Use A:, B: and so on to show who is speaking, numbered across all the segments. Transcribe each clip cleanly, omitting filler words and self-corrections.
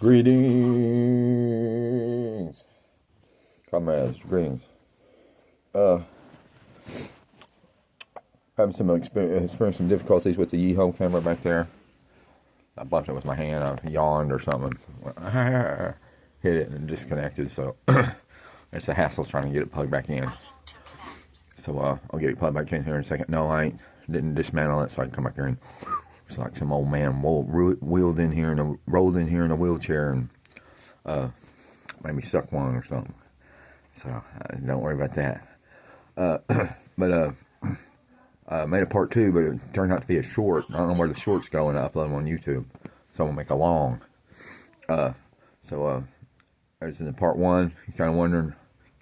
A: Greetings, comrades, greetings. Having some experienced some difficulties with the Yeehaw camera back there. I bumped it with my hand, I yawned or something, hit it and disconnected, so it's a hassle trying to get it plugged back in. So I'll get it plugged back in here in a second. No, I didn't dismantle it, so I can come back here and it's like some old man rolled in here in a wheelchair and maybe stuck one or something. So don't worry about that. Made a part 2, but it turned out to be a short. I don't know where the short's going. I upload them on YouTube, so I'm gonna make a long. As in the part 1, you're kind of wondering,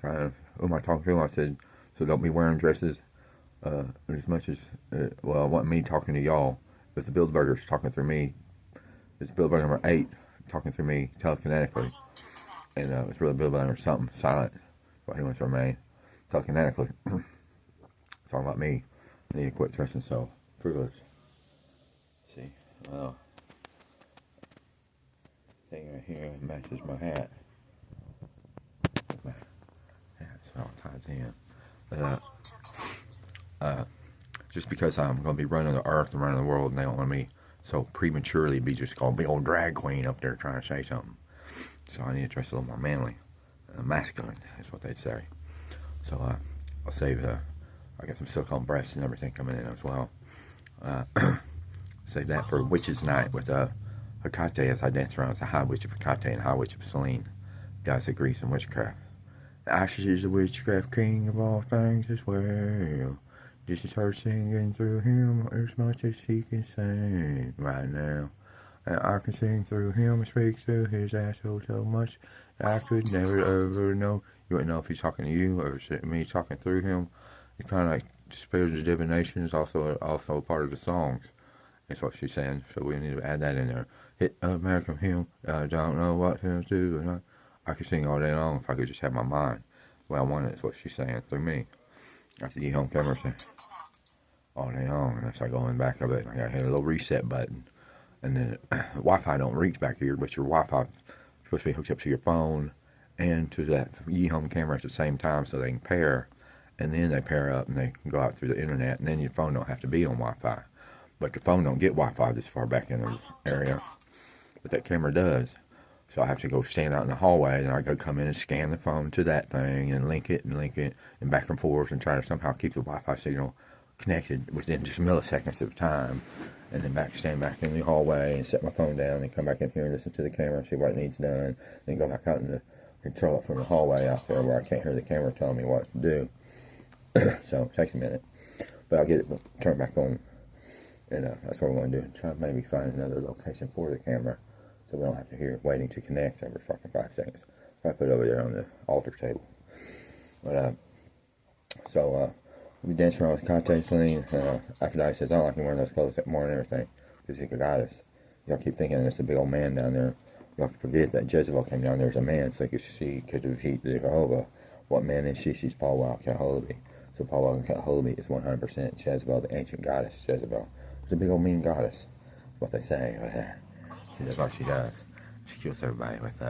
A: who am I talking to? I said, so don't be wearing dresses as much as, well, it wasn't me talking to y'all. It's the Buildeburgers talking through me. It's Buildeburger number 8 talking through me telekinetically. And it's really Buildeburger something silent. What he wants to remain telekinetically. Talking about me. I need to quit dressing so frivolous. See, well, thing right here matches my hat. My hat's all ties in. But, just because I'm going to be running the earth and running the world, and they don't want me so prematurely be just called big old drag queen up there trying to say something. So I need to dress a little more manly, masculine is what they'd say. So I'll save. I got some silicone breasts and everything coming in as well. Save that for Witches Night with HEKATE as I dance around as the High Witch of HEKATE and High Witch of Selene, goddess of Greece and witchcraft. Ashes is the witchcraft king of all things as well. This is her singing through him as much as she can sing right now. And I can sing through him and speak through his asshole so much that I could never ever know. You wouldn't know if he's talking to you or is it me talking through him. It's kind of like Spirit of Divination is also a part of the songs. That's what she's saying. So we need to add that in there. Hit American hymn. I don't know what to do. I could sing all day long if I could just have my mind the way I want it. That's what she's saying through me. That's the Yeehaw camera saying all day long. And as I go in back of it, I got to hit a little reset button. And then Wi-Fi don't reach back here, but your Wi-Fi is supposed to be hooked up to your phone and to that Yeehaw camera at the same time so they can pair. And then they pair up and they can go out through the internet. And then your phone don't have to be on Wi-Fi. But the phone don't get Wi-Fi this far back in the area. But that camera does. So I have to go stand out in the hallway, and I go come in and scan the phone to that thing and link it, and back and forth, and try to somehow keep the Wi-Fi signal connected within just milliseconds of time. And then stand back in the hallway and set my phone down and come back in here and listen to the camera and see what it needs done. Then go back out and control it from the hallway out there where I can't hear the camera telling me what to do. So it takes a minute. But I'll get it turned back on. And that's what we're going to do. Try to maybe find another location for the camera so we don't have to hear it waiting to connect every fucking 5 seconds. So I put it over there on the altar table. But, we dance around with HEKATE, Selene, APHRODITE says, I don't like him wearing those clothes more and everything, because he's a goddess. Y'all keep thinking it's a big old man down there. Y'all forget that Jezebel came down there as a man, so she could defeat the Jehovah. What man is she? She's Paul Al-Kaholibi. So Paul Al-Kaholibi is 100% Jezebel, the ancient goddess Jezebel. She's a big old mean goddess, is what they say. She does what she does. She kills everybody with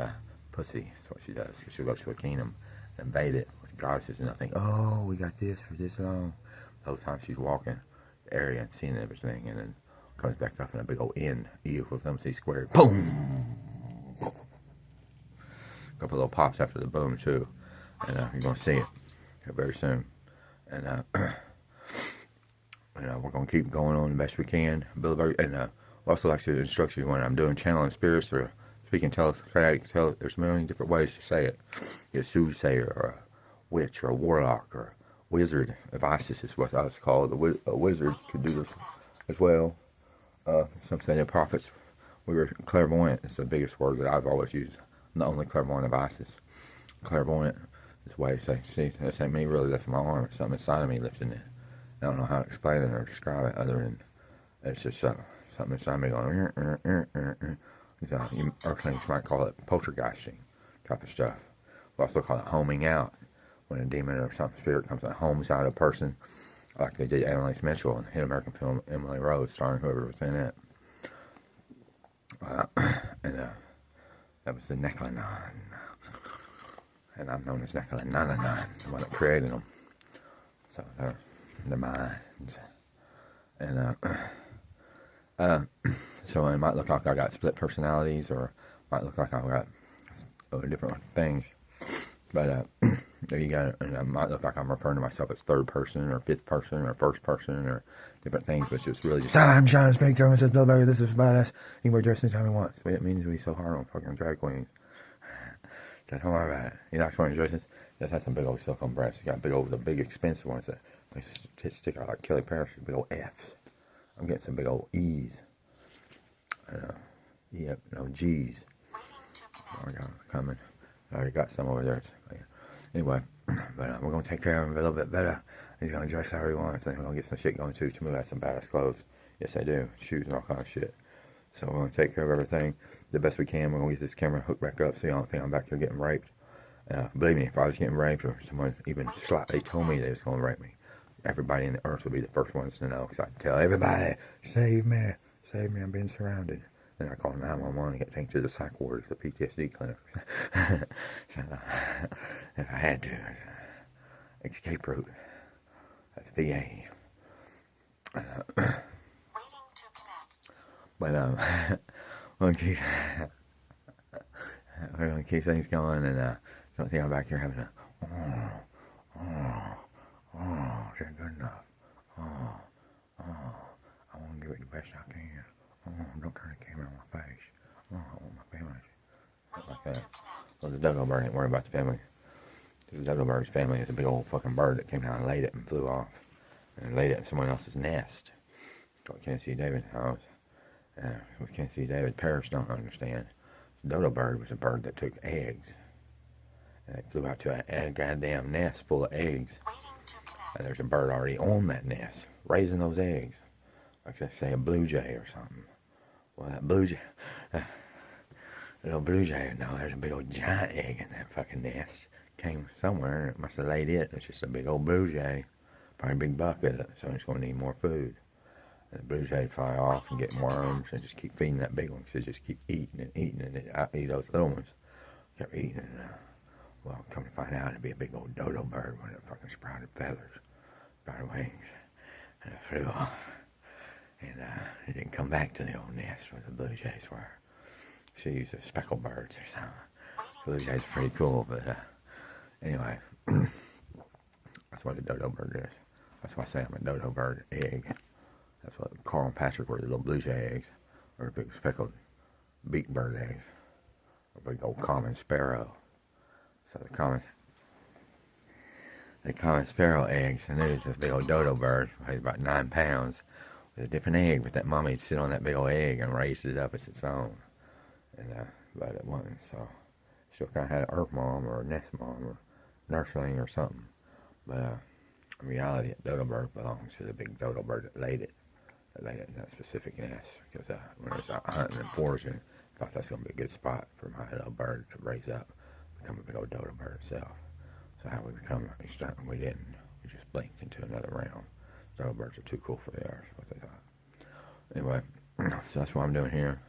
A: pussy. That's what she does. She'll go to a kingdom and invade it with goddesses and nothing. Oh, we got this for this long. The whole time she's walking the area and seeing everything, and then comes back up in a big old N, E equals MC squared. Boom! A couple little pops after the boom too, and you're gonna see it very soon. And we're gonna keep going on the best we can. And also like to instruct you when I'm doing channeling spirits or speaking telekinetic, there's a million different ways to say it. You're a soothsayer or a witch or a warlock or a wizard of ISIS is what I was called. A wizard could do this as well. Some say the prophets, we were clairvoyant. It's the biggest word that I've always used. I'm the only clairvoyant of ISIS. Clairvoyant is a way to say, see, this ain't me really lifting my arm. It's something inside of me lifting it. I don't know how to explain it or describe it other than it's just something inside me going, Archangels might call it poltergeisting type of stuff. We also call it homing out, when a demon or some spirit comes and homes out a person, like they did Annalise Mitchell in the hit American film Emily Rose, starring whoever was in it. That was the Necklanon. And I'm known as Necklanon, the one that created them. So they're mine. And so it might look like I got split personalities, or it might look like I got different things. But there you got it. And it might look like I'm referring to myself as third person, or fifth person, or first person, or different things, but it's really just, I'm Sean Speak, German says Buildeburgers, this is badass. You can wear dress anytime you want. But it means to be so hard on fucking drag queens. So don't worry about it. You're not wearing dresses. Just has some big old silicone breasts. You got the big expensive ones that stick out like Kelly Parrish, big old F's. I'm getting some big old E's. Yep, no G's. Oh my God, coming. I already got some over there. Anyway, but we're going to take care of him a little bit better. He's going to dress how he wants, and we're going to get some shit going too. Tamu has some badass clothes. Yes, I do. Shoes and all kind of shit. So we're going to take care of everything the best we can. We're going to get this camera hooked back up so you don't think I'm back here getting raped. Believe me, if I was getting raped, or someone even slightly told me they was going to rape me, everybody in the earth would be the first ones to know. Because I tell everybody, save me, I'm being surrounded. Then I call 911 and get taken to the psych ward. It's a PTSD clinic. So, if I had to, escape route. That's VA. But we're gonna keep things going, and don't think I'm back here having a is that good enough? I want to give it the best I can. Don't turn the camera on my face. I want my family. Like that. Well, the Buildeburger ain't worried about the family. The Buildeburger's family is a big old fucking bird that came down and laid it and flew off. And laid it in someone else's nest. What Can't See David knows. What Can't See David Parrish don't understand. The dodo bird was a bird that took eggs. And it flew out to a goddamn nest full of eggs. And there's a bird already on that nest, raising those eggs. Like let's say a blue jay or something. Well, that blue jay, little blue jay, no, there's a big old giant egg in that fucking nest. Came somewhere, and it must have laid it. It's just a big old blue jay. Probably a big buck with it, so it's going to need more food. And the blue jay fly off and get worms and just keep feeding that big one. So just keep eating and eating, and it eat those little ones. Kept eating, and well, come to find out, it'd be a big old dodo bird with it fucking sprouted feathers, sprouted wings, and it flew off. And it didn't come back to the old nest where the blue jays were. She used the speckled birds or something. Blue jays are pretty cool, but anyway, that's what a dodo bird is. That's why I say I'm a dodo bird egg. That's what Carl and Patrick were, the little blue jay eggs, or big speckled beak bird eggs, or big old common sparrow. So the common sparrow eggs, and there's this big old dodo bird, weighs about 9 pounds, with a different egg, but that mommy would sit on that big old egg and raised it up as its own. And but it wasn't, so still kind of had an earth mom or a nest mom or nursling or something. But in reality, a dodo bird belongs to the big dodo bird that laid it. That laid it in that specific nest. Because when I was out hunting and foraging, I thought that's going to be a good spot for my little bird to raise up, become a big old dodo bird itself. So how we become, we didn't. We just blinked into another realm. Dodo birds are too cool for the earth, what they thought. Anyway, so that's what I'm doing here.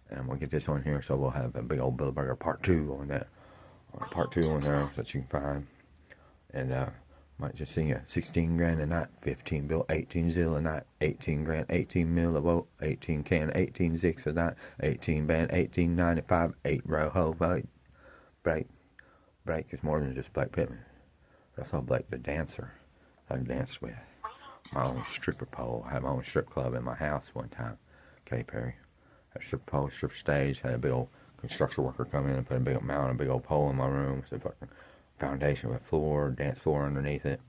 A: And we'll get this on here, so we'll have a big old Buildeburger part 2 on that. Or part 2 on there that you can find. And might just see you 16 grand a night, 15 bill, 18 zill a night, 18 grand, 18 mil a vote, 18 can, 18 zix a night, 18 band, 1895, 8 row ho, break is more than just Blake Pittman. I saw Blake the dancer I danced with. My own stripper pole. I had my own strip club in my house one time. Katy Perry. Had a strip pole, strip stage, had a big old construction worker come in and put a big mount, a big old pole in my room. So fucking foundation with floor, dance floor underneath it.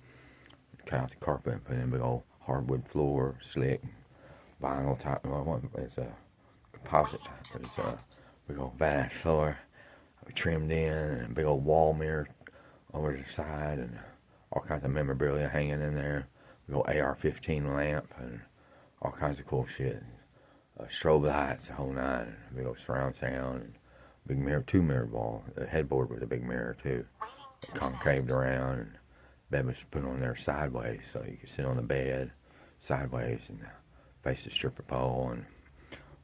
A: Cut out the carpet and put in a big old hardwood floor, slick, vinyl type. Well, it's a composite type, but it's a big old vast floor. We trimmed in, and a big old wall mirror over the side, and all kinds of memorabilia hanging in there. Big old AR-15 lamp, and all kinds of cool shit. Strobe lights, the whole nine, and a big old surround sound, and big mirror, 2 mirror ball. The headboard was a big mirror too, concaved around, and bed was put on there sideways, so you could sit on the bed sideways and face the stripper pole. And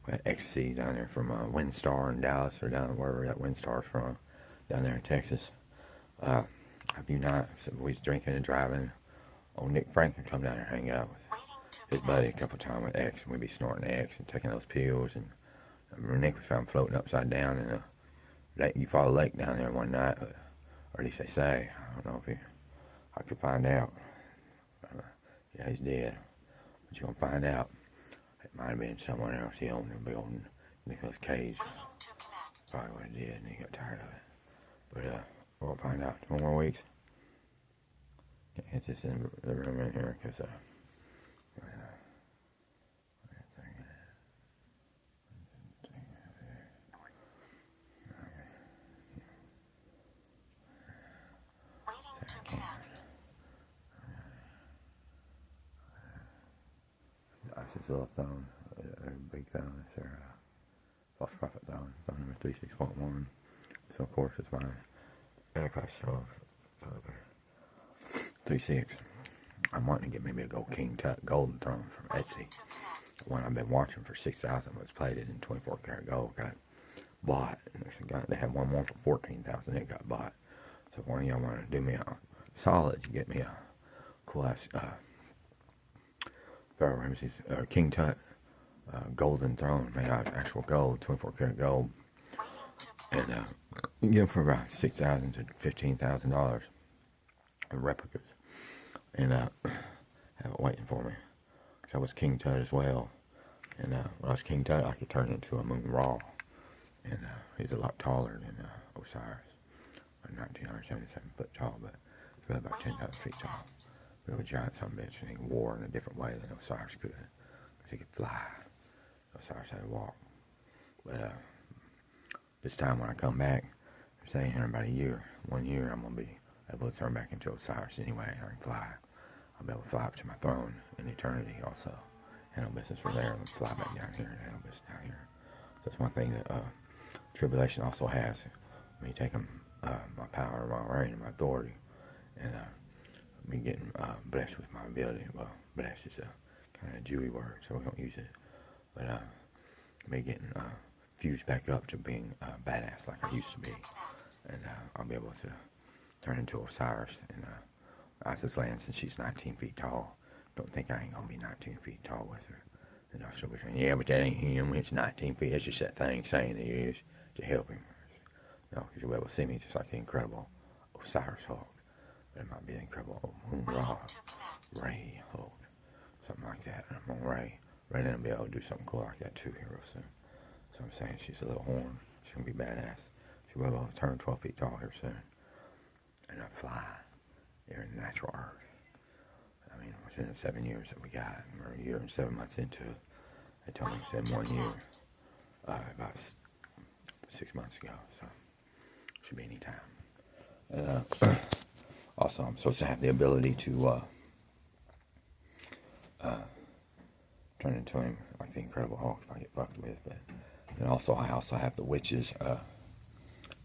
A: got XC down there from Windstar in Dallas, or down wherever that Windstar's from, down there in Texas. If you not, so we was drinking and driving. Old Nick Franklin come down there and hang out with his buddy a couple times with X, and we'd be snorting X and taking those pills. And I remember Nick was found floating upside down in a lake, Eufaula Lake down there one night, or at least they say. I don't know if I could find out. Yeah, he's dead. But you're gonna find out. It might have been someone else. He owned a big old Nicolas Cage. Probably what he did, and he got tired of it. But we'll find out. 2 more weeks. Can't get this in the room in here because this little thone, a big thone, it's their false prophet thone, thone number 36.1. So of course it's my Antichrist 36. I'm wanting to get maybe a gold King Tut golden throne from Etsy. One I've been watching for 6,000 was plated in 24 karat gold. Got bought. And there's a guy, they had one more for 14,000. It got bought. So if one of y'all want to do me a solid, you get me a cool ass Pharaoh Ramses King Tut golden throne made out of actual gold, 24 karat gold, and you get them for about $6,000 to $15,000 of replicas, and have it waiting for me. Cause I was King Tut as well, and when I was King Tut, I could turn into a Moon Ra, and he's a lot taller than Osiris, like 1,977 foot tall, but he's really about 10,000 feet tall. Real giant son of a bitch, and he wore in a different way than Osiris could, because he could fly. Osiris had to walk. But this time when I come back, I'm staying here in about a year. 1 year, I'm gonna be able to turn back into Osiris anyway, and I can fly. I'll be able to fly up to my throne in eternity also. Handle business from there, and fly back down here and handle business down here. So that's one thing that Tribulation also has. Me taking my power, my reign, and my authority, and me getting blessed with my ability. Well, blessed is a kind of Jewy word, so we don't use it. But me getting fused back up to being badass like I used to be, and I'll be able to turn into Osiris and Isis land, since she's 19 feet tall. Don't think I ain't gonna be 19 feet tall with her. And y'all still be saying, yeah, but that ain't him. It's 19 feet. It's just that thing saying it is to help him. No, because you'll be able to see me just like the incredible Osiris Hulk. But it might be the incredible Moon Ra, Ray Hulk, something like that. And I'm on Ray. Ray then will be able to do something cool like that too here real soon. So I'm saying she's a little horn. She's gonna be badass. She'll be able to turn 12 feet tall here soon. And I fly here in the natural earth. I mean, within the 7 years that we got, we're a year and 7 months into it. They told me it's in 1 year, about 6 months ago, so should be any time. Also, I'm supposed to have the ability to turn into him like the Incredible Hulk if I get fucked with. But and also, I also have the witch's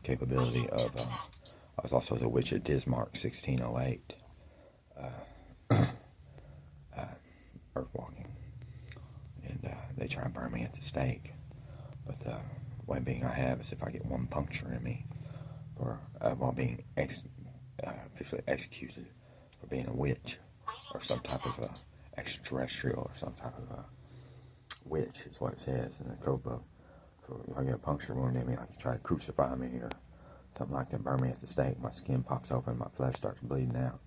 A: capability of. I was also the witch at Dismark 1608. Earth walking, and they try to burn me at the stake. But the way being I have is if I get one puncture in me for while being officially executed for being a witch or some type of extraterrestrial or some type of witch is what it says in the code book. So if I get a puncture wound in me, like you try to crucify me or something like that, burn me at the stake, my skin pops open, my flesh starts bleeding out.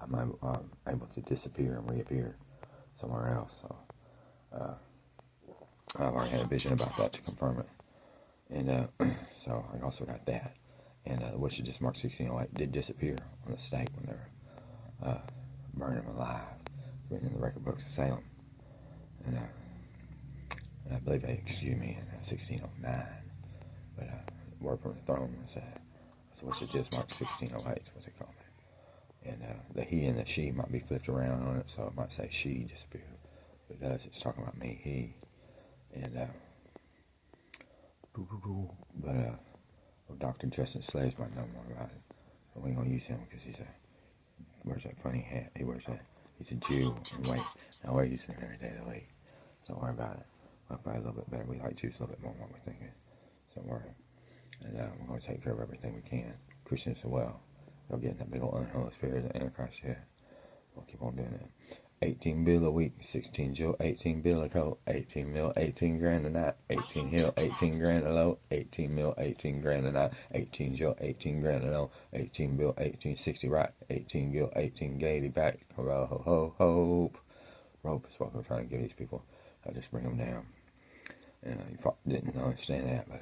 A: I'm able to disappear and reappear somewhere else. So I've already had a vision about that to confirm it. And so I also got that. And the witch of Dismark 1608 did disappear on the stake when they were burning him alive, written in the record books of Salem. And I believe they executed me in 1609. But word from the throne was the witch of Dismark 1608 is what they call me. And the he and the she might be flipped around on it, so it might say she disappeared. But it does, it's talking about me, he. And Dr. Justin Slaves might know more about it. But we ain't gonna use him because he's wears that funny hat. He's a Jew. And wait, I wear using him every day of the week. So don't worry about it. probably a little bit better. We like juice a little bit more than what we're thinking. So we're going to take care of everything we can. Christians as well. Go get in that big old unholy spirit of Antichrist here. We'll keep on doing it. 18 bill a week, 16 Jill, 18 bill a coat, 18 mil, 18 grand a night, 18 hill, 18 grand a low, 18 mil, 18 grand a night, 18 Jill, 18 grand a low, 18 bill, 1860 right, 18 gil, 18 gaily back, ho ho ho hope. Rope is what we're trying to give these people. I just bring them down. And you didn't understand that, but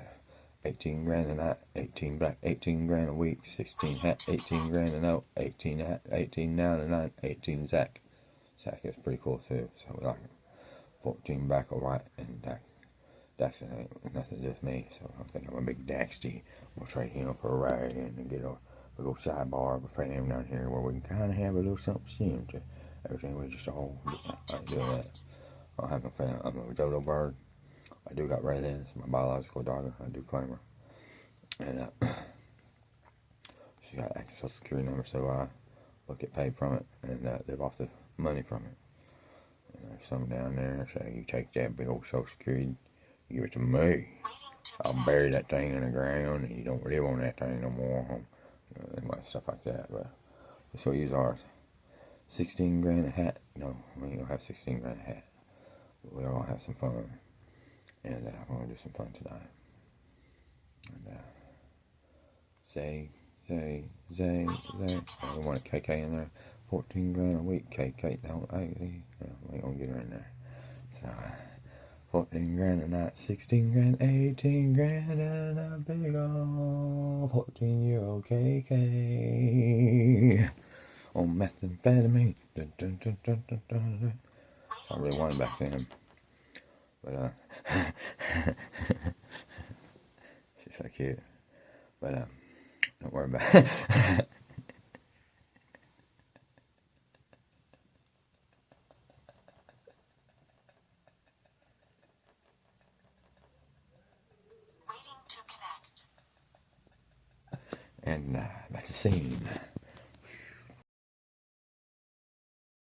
A: 18 grand a night, 18 black, 18 grand a week, 16 hat, 18 grand a note, 18 hat, 18 now a night, 18 Zach. Zach is pretty cool too, so we like it. 14 back or white, and Dax ain't nothing to do with me, so I think I'm a big Daxty. We'll trade him for a ride and get a little sidebar with fam down here where we can kind of have a little something to everything. We just all like doing that. I have no fan. I'm a dodo bird. I do got Raylan. It's my biological daughter. I do claim her. And she got active social security number, so I will get paid from it and live off the money from it. And there's some down there, so you take that big old social security, you give it to me. I'll bury that thing in the ground, and you don't live on that thing no more. And stuff like that. But let's go use ours. 16 grand a hat. No, we ain't gonna have 16 grand a hat. But we're gonna have some fun. And we're gonna do some fun tonight. And we want a KK in there. 14 grand a week, KK. No, we ain't gonna get her in there. So 14 grand a night, 16 grand, 18 grand, and a big old 14-year-old KK on methamphetamine. Dun, dun, dun, dun, dun, dun, dun. So I really wanted back then. But she's so cute. But don't worry about it. And that's the scene.